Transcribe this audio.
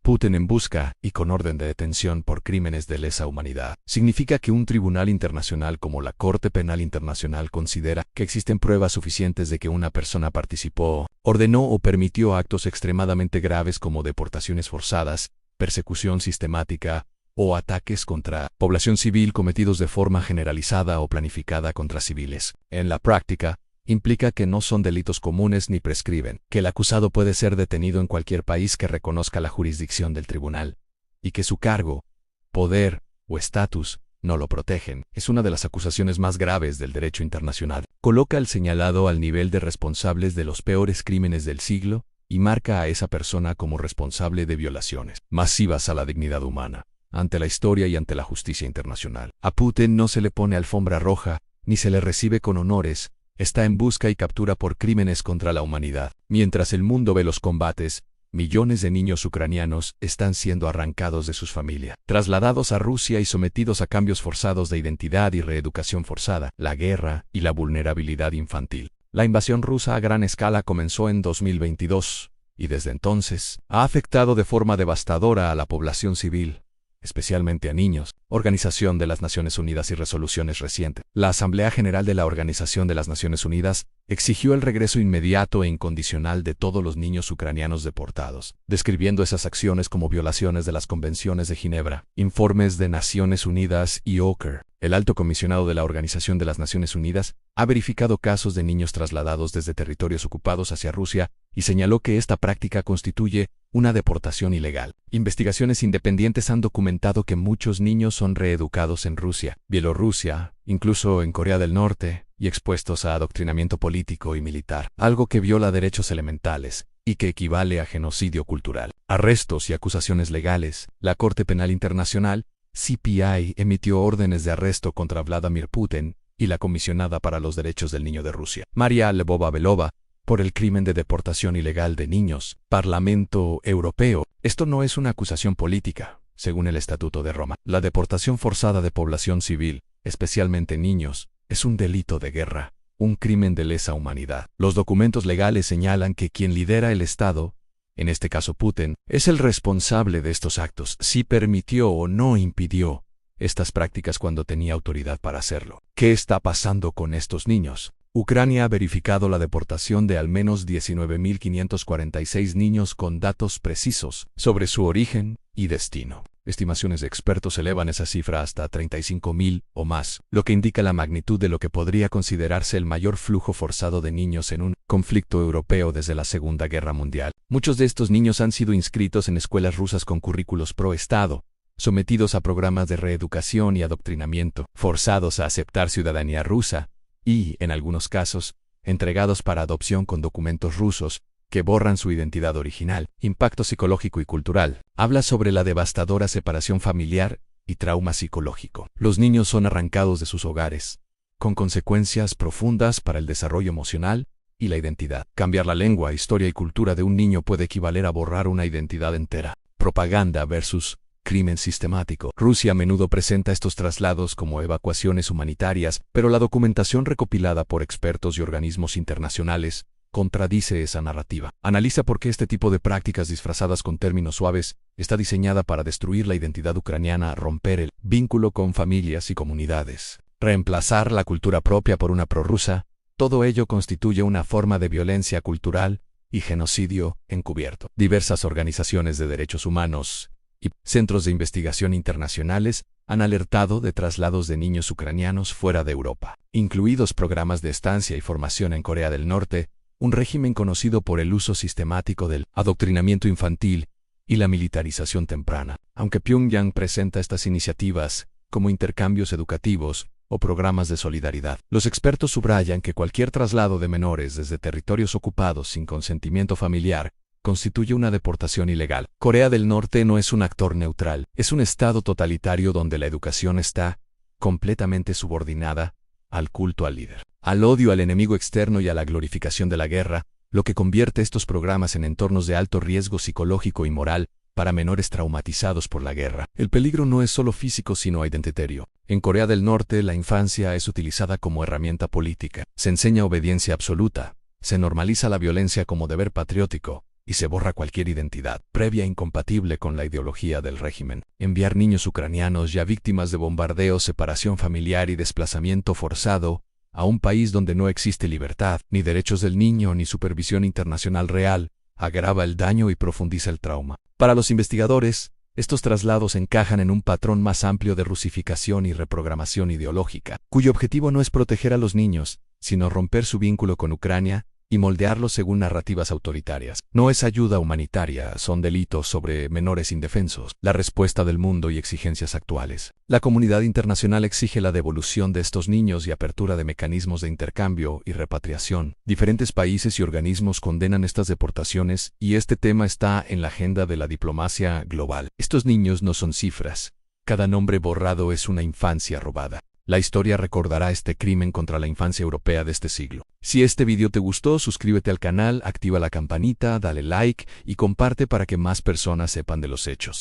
Putin en busca y con orden de detención por crímenes de lesa humanidad. Significa que un tribunal internacional como la Corte Penal Internacional considera que existen pruebas suficientes de que una persona participó, ordenó o permitió actos extremadamente graves como deportaciones forzadas, persecución sistemática o ataques contra población civil cometidos de forma generalizada o planificada contra civiles. En la práctica, implica que no son delitos comunes ni prescriben, que el acusado puede ser detenido en cualquier país que reconozca la jurisdicción del tribunal, y que su cargo, poder o estatus no lo protegen. Es una de las acusaciones más graves del derecho internacional. Coloca al señalado al nivel de responsables de los peores crímenes del siglo y marca a esa persona como responsable de violaciones masivas a la dignidad humana, ante la historia y ante la justicia internacional. A Putin no se le pone alfombra roja, ni se le recibe con honores. Está en busca y captura por crímenes contra la humanidad. Mientras el mundo ve los combates, millones de niños ucranianos están siendo arrancados de sus familias, trasladados a Rusia y sometidos a cambios forzados de identidad y reeducación forzada, la guerra y la vulnerabilidad infantil. La invasión rusa a gran escala comenzó en 2022, y desde entonces ha afectado de forma devastadora a la población civil, especialmente a niños. Organización de las Naciones Unidas y resoluciones recientes. La Asamblea General de la Organización de las Naciones Unidas exigió el regreso inmediato e incondicional de todos los niños ucranianos deportados, describiendo esas acciones como violaciones de las Convenciones de Ginebra. Informes de Naciones Unidas y OCHR. El alto comisionado de la Organización de las Naciones Unidas ha verificado casos de niños trasladados desde territorios ocupados hacia Rusia y señaló que esta práctica constituye una deportación ilegal. Investigaciones independientes han documentado que muchos niños son reeducados en Rusia, Bielorrusia, incluso en Corea del Norte, y expuestos a adoctrinamiento político y militar, algo que viola derechos elementales y que equivale a genocidio cultural. Arrestos y acusaciones legales. La Corte Penal Internacional, CPI, emitió órdenes de arresto contra Vladimir Putin y la comisionada para los derechos del niño de Rusia, Maria Lvova-Belova, por el crimen de deportación ilegal de niños. Parlamento Europeo. Esto no es una acusación política, según el Estatuto de Roma. La deportación forzada de población civil, especialmente niños, es un delito de guerra, un crimen de lesa humanidad. Los documentos legales señalan que quien lidera el Estado, en este caso Putin, es el responsable de estos actos, si permitió o no impidió estas prácticas cuando tenía autoridad para hacerlo. ¿Qué está pasando con estos niños? Ucrania ha verificado la deportación de al menos 19.546 niños con datos precisos sobre su origen y destino. Estimaciones de expertos elevan esa cifra hasta 35.000 o más, lo que indica la magnitud de lo que podría considerarse el mayor flujo forzado de niños en un conflicto europeo desde la Segunda Guerra Mundial. Muchos de estos niños han sido inscritos en escuelas rusas con currículos pro-Estado, sometidos a programas de reeducación y adoctrinamiento, forzados a aceptar ciudadanía rusa, y, en algunos casos, entregados para adopción con documentos rusos que borran su identidad original. Impacto psicológico y cultural. Habla sobre la devastadora separación familiar y trauma psicológico. Los niños son arrancados de sus hogares, con consecuencias profundas para el desarrollo emocional y la identidad. Cambiar la lengua, historia y cultura de un niño puede equivaler a borrar una identidad entera. Propaganda versus crimen sistemático. Rusia a menudo presenta estos traslados como evacuaciones humanitarias, pero la documentación recopilada por expertos y organismos internacionales contradice esa narrativa. Analiza por qué este tipo de prácticas disfrazadas con términos suaves está diseñada para destruir la identidad ucraniana, romper el vínculo con familias y comunidades, reemplazar la cultura propia por una prorrusa. Todo ello constituye una forma de violencia cultural y genocidio encubierto. Diversas organizaciones de derechos humanos y centros de investigación internacionales han alertado de traslados de niños ucranianos fuera de Europa, incluidos programas de estancia y formación en Corea del Norte, un régimen conocido por el uso sistemático del adoctrinamiento infantil y la militarización temprana. Aunque Pyongyang presenta estas iniciativas como intercambios educativos o programas de solidaridad, los expertos subrayan que cualquier traslado de menores desde territorios ocupados sin consentimiento familiar constituye una deportación ilegal. Corea del Norte no es un actor neutral, es un estado totalitario donde la educación está completamente subordinada al culto al líder, al odio al enemigo externo y a la glorificación de la guerra, lo que convierte estos programas en entornos de alto riesgo psicológico y moral para menores traumatizados por la guerra. El peligro no es solo físico sino identitario. En Corea del Norte la infancia es utilizada como herramienta política, se enseña obediencia absoluta, se normaliza la violencia como deber patriótico, y se borra cualquier identidad previa incompatible con la ideología del régimen. Enviar niños ucranianos ya víctimas de bombardeo, separación familiar y desplazamiento forzado a un país donde no existe libertad, ni derechos del niño, ni supervisión internacional real, agrava el daño y profundiza el trauma. Para los investigadores, estos traslados encajan en un patrón más amplio de rusificación y reprogramación ideológica, cuyo objetivo no es proteger a los niños, sino romper su vínculo con Ucrania y moldearlos según narrativas autoritarias. No es ayuda humanitaria, son delitos sobre menores indefensos, la respuesta del mundo y exigencias actuales. La comunidad internacional exige la devolución de estos niños y apertura de mecanismos de intercambio y repatriación. Diferentes países y organismos condenan estas deportaciones y este tema está en la agenda de la diplomacia global. Estos niños no son cifras. Cada nombre borrado es una infancia robada. La historia recordará este crimen contra la infancia europea de este siglo. Si este video te gustó, suscríbete al canal, activa la campanita, dale like y comparte para que más personas sepan de los hechos.